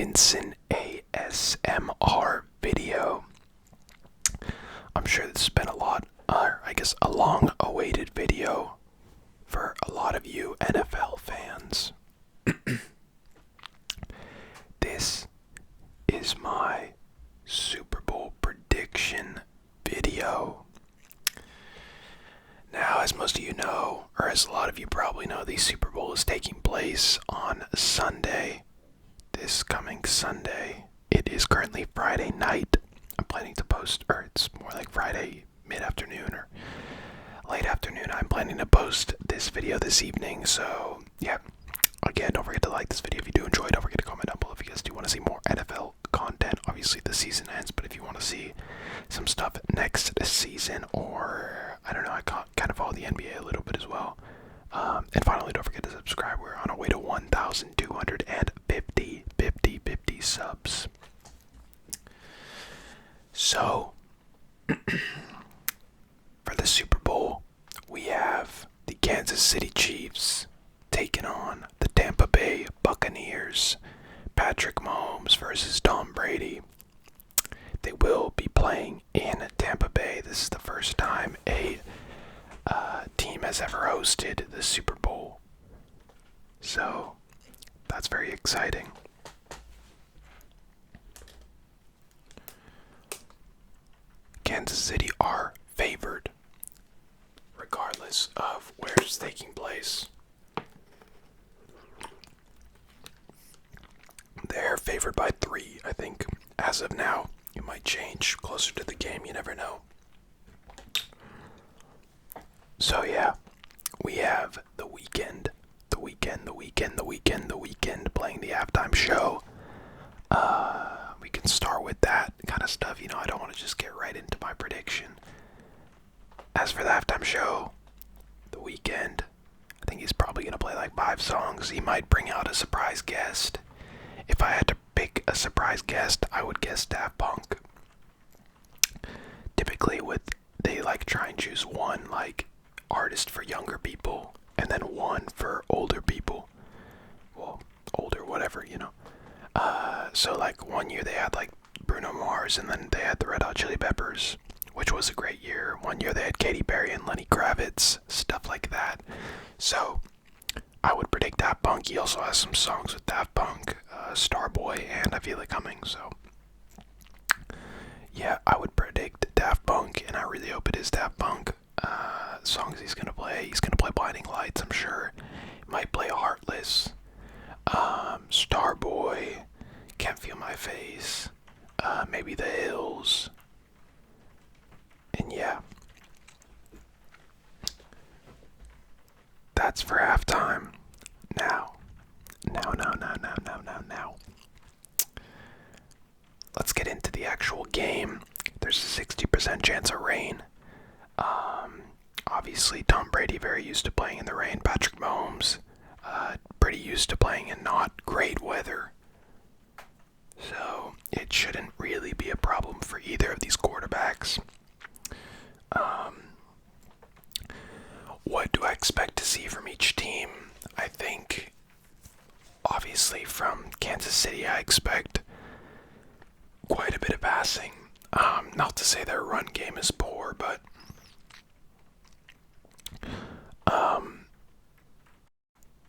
Benson ASMR video. I'm sure this has been a long-awaited video for a lot of you NFL fans. This is my Super Bowl prediction video. Now, as most of you know, or as a lot of you probably know, the Super Bowl is taking place on Sunday. This coming Sunday. It is currently Friday night. I'm planning to post, or it's more like Friday mid-afternoon or late afternoon. I'm planning to post this video this evening. So, yeah. Again, don't forget to like this video if you do enjoy it. Don't forget to comment down below if you guys do want to see more NFL content. Obviously, the season ends, but if you want to see some stuff next season, or I don't know, I kind of follow the NBA a little bit as well. And finally, don't forget to subscribe. We're on our way to 1,250 subs. So, for the Super Bowl, we have the Kansas City Chiefs taking on the Tampa Bay Buccaneers. Patrick Mahomes versus Tom Brady. They will be playing in Tampa Bay. This is the first time a team has ever hosted the Super Bowl. So, that's very exciting. Kansas City are favored, regardless of where it's taking place. They're favored by 3, I think, as of now. It might change closer to the game, you never know. So yeah, we have the weekend playing the halftime show. We can start with that kind of stuff. I don't want to just get right into my prediction. As for the halftime show, the weekend, I think he's probably going to play like 5 songs. He might bring out a surprise guest. If I had to pick a surprise guest, I would guess Daft Punk. Typically they like try and choose one like artist for younger people and then one for older people. Well, older, whatever, So like one year they had like Bruno Mars, and then they had the Red Hot Chili Peppers, which was a great year. One year they had Katy Perry and Lenny Kravitz, stuff like that. So I would predict Daft Punk. He also has some songs with Daft Punk, Starboy, and I Feel It Coming. So yeah, I would predict Daft Punk, and I really hope it is Daft Punk. Songs he's gonna play. He's gonna play Blinding Lights, I'm sure. He might play Heartless. Starboy, Can't Feel My Face. Maybe The Hills. And yeah. That's for halftime. Now. Let's get into the actual game. There's a 60% chance of rain. Obviously, Tom Brady very used to playing in the rain. Patrick Mahomes, pretty used to playing in not great weather. So it shouldn't really be a problem for either of these quarterbacks. What do I expect to see from each team? I think, obviously, from Kansas City, I expect quite a bit of passing. Not to say their run game is poor, but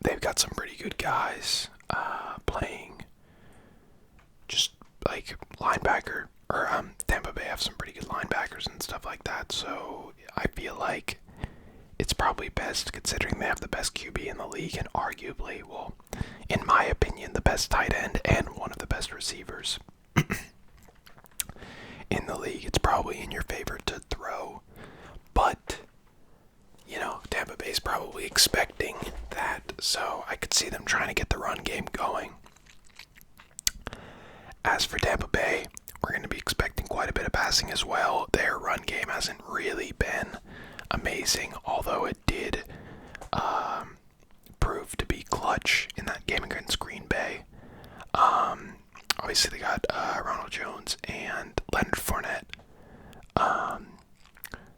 they've got some pretty good guys playing just like linebacker, or Tampa Bay have some pretty good linebackers and stuff like that. So I feel like it's probably best, considering they have the best QB in the league and arguably, well, in my opinion, the best tight end and one of the best receivers in the league. It's probably in your favor to throw, but Tampa Bay's probably expecting that, so I could see them trying to get the run game going. As for Tampa Bay, we're going to be expecting quite a bit of passing as well. Their run game hasn't really been amazing, although it did prove to be clutch in that game against Green Bay. Obviously, they got Ronald Jones and Leonard Fournette.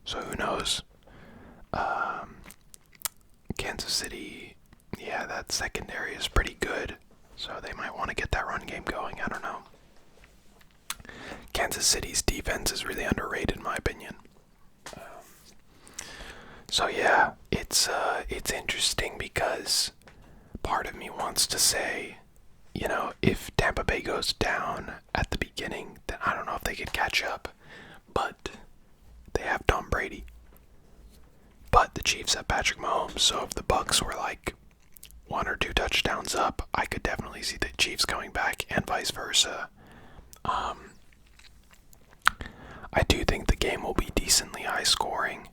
So who knows? Kansas City, yeah, that secondary is pretty good. So they might want to get that run game going. I don't know. Kansas City's defense is really underrated in my opinion. So yeah, it's interesting because part of me wants to say, if Tampa Bay goes down at the beginning, then I don't know if they could catch up. But they have Tom Brady. But the Chiefs have Patrick Mahomes, so if the Bucs were like 1 or 2 touchdowns up, I could definitely see the Chiefs coming back and vice versa. I do think the game will be decently high scoring.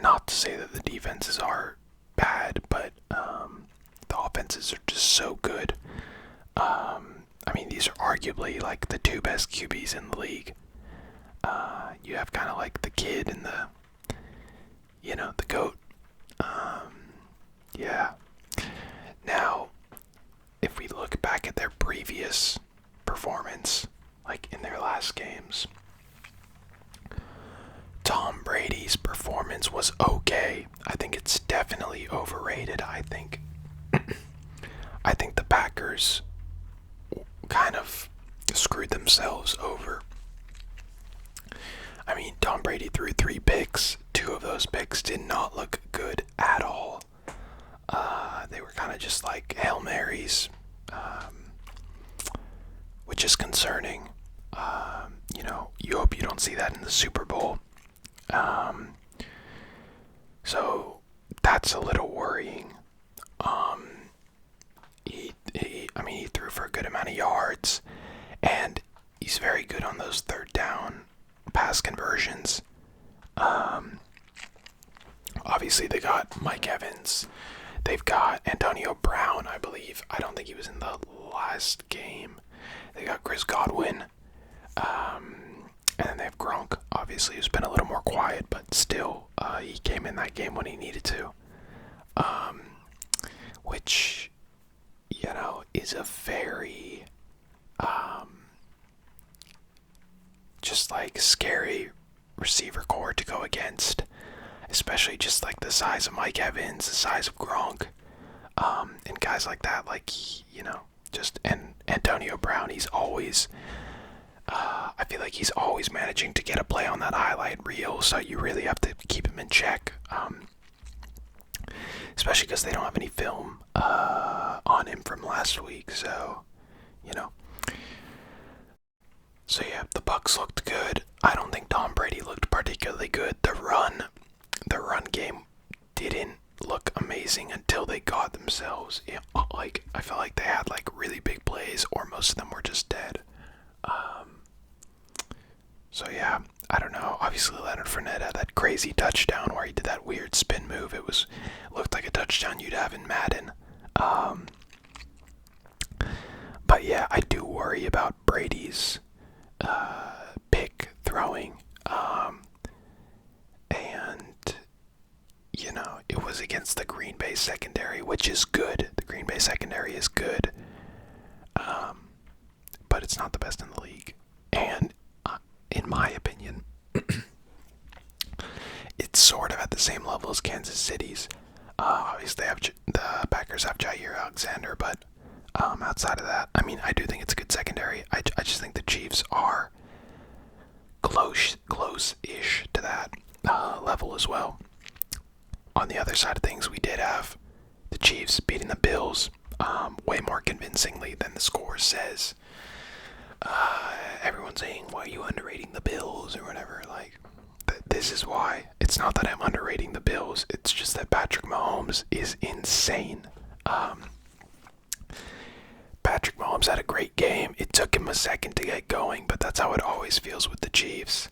Not to say that the defenses are bad, but the offenses are just so good. These are arguably like the 2 best QBs in the league. You have kind of like the kid and the GOAT. Yeah. Now, if we look back at their previous performance, like in their last games, Tom Brady's performance was okay. I think it's definitely overrated. I think the Packers kind of screwed themselves over. Tom Brady threw 3 picks. 2 of those picks did not look good at all. They were kind of just like Hail Marys, which is concerning. You hope you don't see that in the Super Bowl. So that's a little worrying. He threw for a good amount of yards, and he's very good on those 3rd down pass conversions. Obviously they got Mike Evans. They've got Antonio Brown, I believe. I don't think he was in the last game. They got Chris Godwin. And then they have Gronk, obviously, who's been a little more quiet, but still, he came in that game when he needed to. Which, is a very, just like scary receiver core to go against. Especially just like the size of Mike Evans, the size of Gronk, and guys like that, and Antonio Brown, he's always, I feel like he's always managing to get a play on that highlight reel, so you really have to keep him in check, especially because they don't have any film on him from last week, so, So yeah, the Bucs looked good. I don't think Tom Brady looked particularly good. The run game didn't look amazing until they got themselves, I felt like they had like really big plays, or most of them were just dead. So yeah, I don't know. Obviously Leonard Fournette had that crazy touchdown where he did that weird spin move. It looked like a touchdown you'd have in Madden. But yeah, I do worry about Brady's pick throwing. And it was against the Green Bay secondary, which is good. The Green Bay secondary is good. But it's not the best in the league. And in my opinion, it's sort of at the same level as Kansas City's. Obviously, the Packers have Jair Alexander, but outside of that, I do think it's a good secondary. I just think the Chiefs are close-ish to that level as well. On the other side of things, we did have the Chiefs beating the Bills way more convincingly than the score says. Everyone's saying, why are you underrating the Bills or whatever? This is why. It's not that I'm underrating the Bills. It's just that Patrick Mahomes is insane. Patrick Mahomes had a great game. It took him a second to get going, but that's how it always feels with the Chiefs.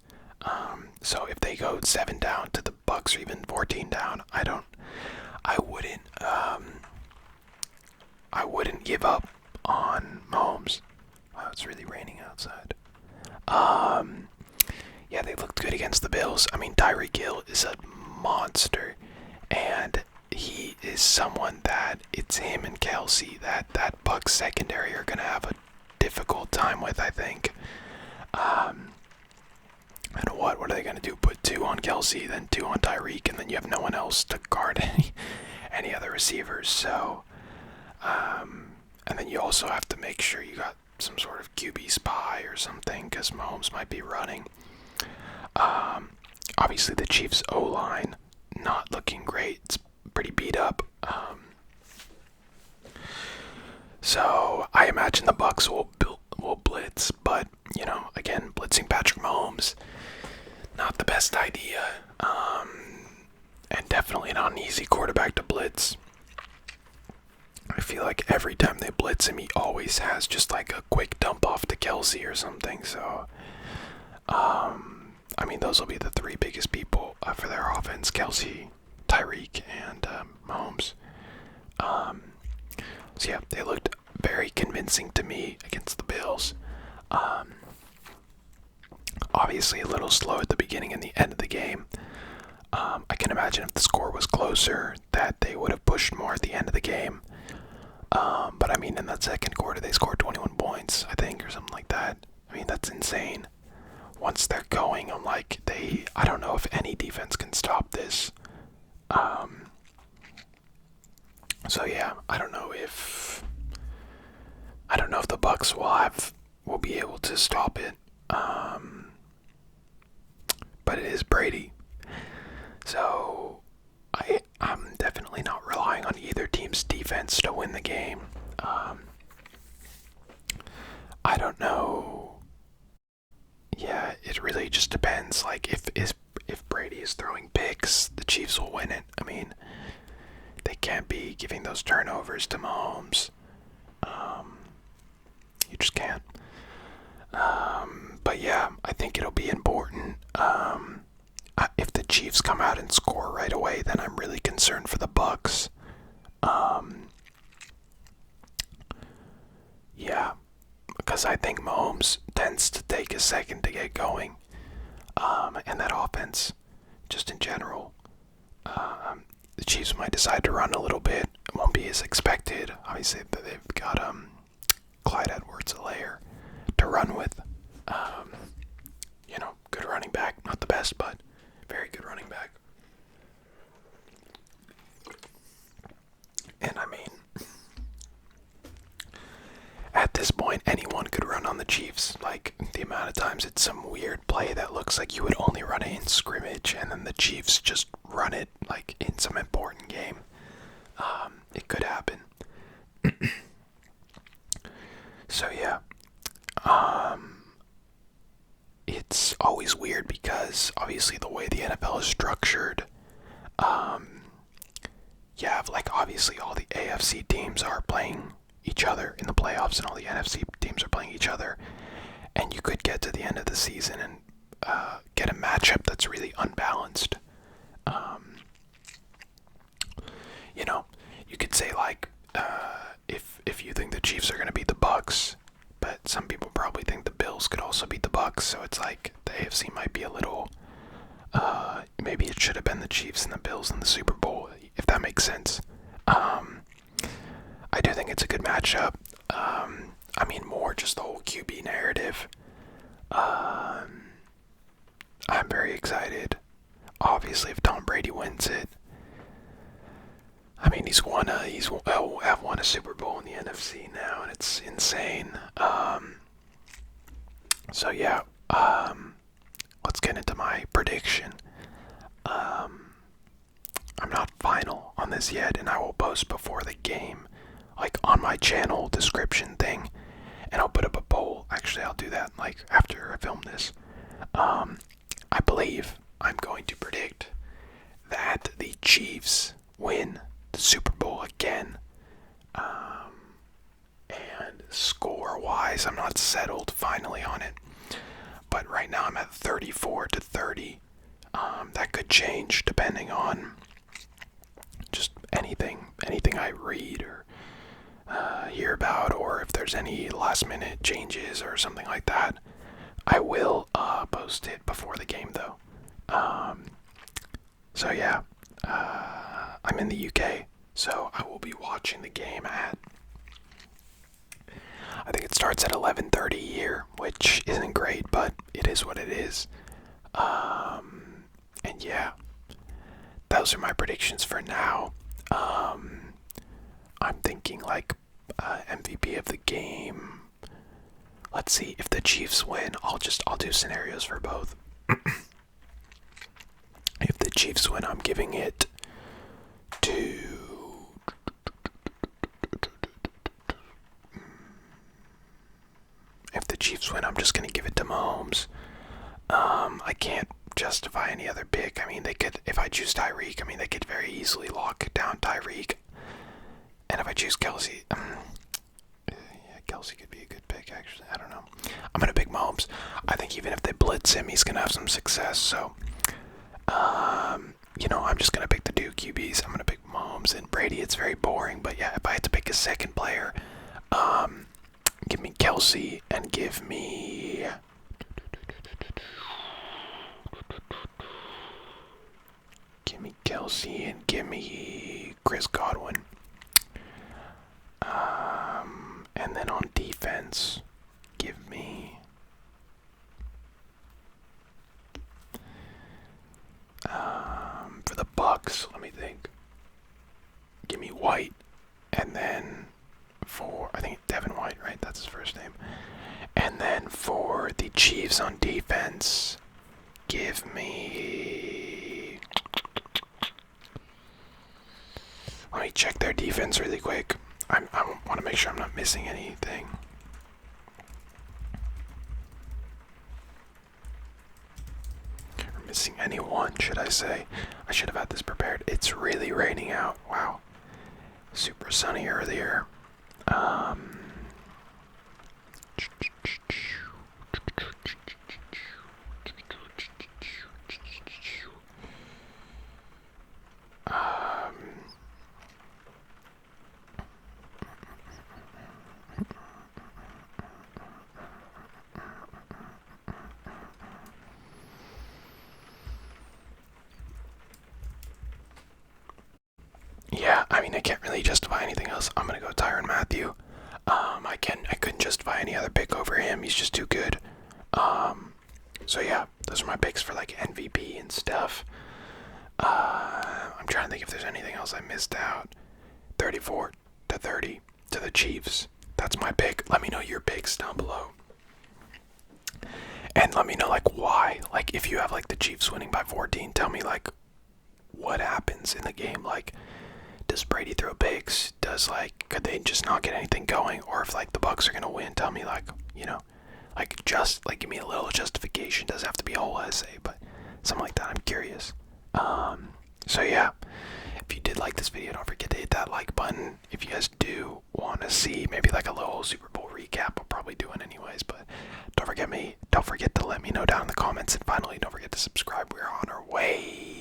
So if they go 7 down to the Bucs, or even 14 down, I wouldn't give up on Mahomes. Wow, it's really raining outside. Yeah, they looked good against the Bills. Tyreek Hill is a monster, and he is someone that it's him and Kelsey that Bucs secondary are gonna have a difficult time with, I think. And what are they gonna do? Put 2 on Kelsey, then 2 on Tyreek, and then you have no one else to guard any other receivers. So also have to make sure you got some sort of QB spy or something, because Mahomes might be running. Obviously, the Chiefs' O-line not looking great. It's pretty beat up. So I imagine the Bucs will blitz, but again, blitzing Patrick Mahomes, not the best idea, and definitely not an easy quarterback to blitz. I feel like every time they blitz him, he always has just like a quick dump off to Kelsey or something. So, I mean, those will be the three biggest people for their offense: Kelsey, Tyreek, and Mahomes. So yeah, they looked very convincing to me against the Bills. Obviously a little slow at the beginning and the end of the game. I can imagine if the score was closer that they would have pushed more at the end of the game. But I mean, in that second quarter, they scored 21 points, I think, or something like that. I mean, that's insane. Once they're going, I'm like, I don't know if any defense can stop this. So yeah, I don't know if the Bucs will be able to stop it. But it is Brady. So I'm definitely not relying on either team's defense to win the game. I don't know. Yeah, it really just depends. Like if Brady is throwing picks, the Chiefs will win it. I mean, they can't be giving those turnovers to Mahomes. You just can't. But yeah, I think it'll be important. If the Chiefs come out and score right away, then I'm really concerned for the Bucs. Yeah, because I think Mahomes tends to take a second to get going, and that offense, just in general, the Chiefs might decide to run a little bit. It won't be as expected. Obviously, they've got Clyde Edwards-Helaire to run with. Good running back. Not the best, but very good running back. And I mean, at this point, anyone could run on the Chiefs. Like, the amount of times it's some weird play that looks like you would only run it in scrimmage, and then the Chiefs just run it, like, in some important game. It could happen. So, yeah. It's always weird because, obviously, the way the NFL is structured, you have, like, obviously all the AFC teams are playing each other in the playoffs, and all the NFC teams are playing each other, and you could get to the end of the season and get a matchup that's really unbalanced. You could say, like, if you think the Chiefs are going to beat the Bucs, but some people probably think the Bills could also beat the Bucs, so it's like the AFC might be a little, maybe it should have been the Chiefs and the Bills in the Super Bowl, if that makes sense. I do think it's a good matchup. I mean, more just the whole QB narrative. I'm very excited. Obviously, if Tom Brady wins it, I mean, he's won a Super Bowl in the NFC now, and it's insane. So yeah, let's get into my prediction. I'm not final on this yet, and I will post before the game, like on my channel description thing, and I'll put up a poll. Actually, I'll do that like after I film this. I believe I'm going to predict that the Chiefs win the Super Bowl again. And score-wise, I'm not settled finally on it. But right now I'm at 34-30. That could change depending on just anything I read or hear about, or if there's any last-minute changes or something like that. I will post it before the game, though. So yeah, I'm in the UK, so I will be watching the game at, I think it starts at 11:30 here, which isn't great, but it is what it is. And yeah, those are my predictions for now. I'm thinking like MVP of the game. Let's see, if the Chiefs win, I'll do scenarios for both. If the Chiefs win, I'm giving it to... If the Chiefs win, I'm just gonna give it to Mahomes. I can't justify any other pick. I mean, they could, if I choose Tyreek, I mean, they could very easily lock down Tyreek. And if I choose Kelsey, yeah, Kelsey could be a good pick, actually. I don't know. I'm gonna pick Mahomes. I think even if they blitz him, he's gonna have some success. So, you know, I'm just gonna pick the two QBs. I'm gonna pick Mahomes and Brady. It's very boring, but yeah, if I had to pick a second player, give me Kelsey and give me... Give me Kelsey and give me Chris Godwin. And then on defense, give me... for the Bucs, let me think. Give me White. And then for, I think Devin White, right? That's his first name. And then for the Chiefs on defense, give me... Let me check their defense really quick. I want to make sure I'm not missing anything. Or missing anyone, should I say. I should have had this prepared. It's really raining out. Wow. Super sunny earlier. Yeah, I mean, I can't really justify anything else. I'm gonna go Tyrann Mathieu. I couldn't justify any other pick over him. He's just too good. So yeah, those are my picks for like MVP and stuff. I'm trying to think if there's anything else I missed out. 34-30 to the Chiefs. That's my pick. Let me know your picks down below. And let me know like why. Like if you have like the Chiefs winning by 14, tell me like what happens in the game. Like, does Brady throw picks? Could they just not get anything going? Or if like the Bucs are gonna win, tell me like, you know, like just like give me a little justification. Doesn't have to be a whole essay, but something like that. I'm curious. So yeah, if you did like this video, don't forget to hit that like button. If you guys do want to see maybe like a little Super Bowl recap, I'll probably do it anyways. But don't forget to let me know down in the comments. And finally, don't forget to subscribe. We're on our way.